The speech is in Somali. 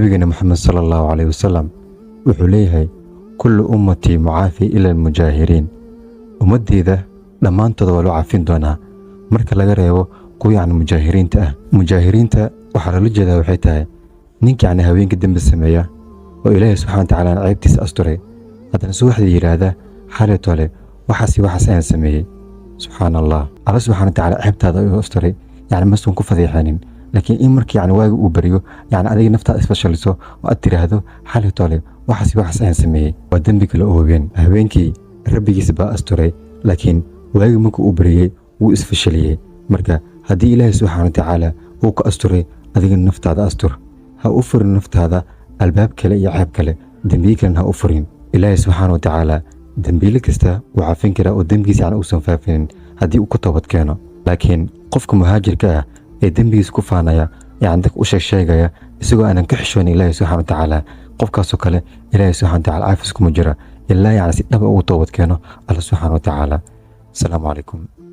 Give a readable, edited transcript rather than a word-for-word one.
نبينا محمد صلى الله عليه وسلم وحليها كل أمتي معافي إلى المجاهرين ومدي ذا لما أنت ولو عافين دونها مركا laga reebo kuwa yani mujaahiriinta ah mujaahiriinta waxa la jeedaa waxay tahay ninka yani haweenka dambe sameeya oo Ilaahay subhanahu wa ta'ala ceebtiisa asturay hadana suuxdii yiraahda xalatole waxaas aan sameeyay subhanallah Allah subhanahu wa ta'ala ceebtaada uu asturay yani mas'uun ku fadiixanin laakiin in markii yani waagu uu bariyo yani adiga naftaada isfashaliso oo aad tiraahdo xalatole waxaas aan sameeyay waa dambi kale oo haweenkii rabbigiisa baa asturay laakiin waagu markuu uu bariyay wuu isfashaliyay marka haddii Ilaahay subhanahu wa ta'ala uu ka asturay adiga naftaada astur ha u furin naftaada albaab kale iyo ceeb kale dambi kale ha u furin Ilaahay subhanahu wa ta'ala dambiile kasta wuu caafin karaa oo dambigiisa aan uusan faafinin haddii uu ka toobad keeno laakiin qofka muhaajirka ah ee dambigiisa ku faanaya yani dadka u sheegaya isagoo aanan ka xishoonin Ilaahay subhanahu wa ta'ala qofkaasoo kale Ilaahay subhanahu wa ta'ala caafis kuma jira ilaa yani si dhab ah uu toobad keeno Allah subhanahu wa ta'ala. السلام عليكم.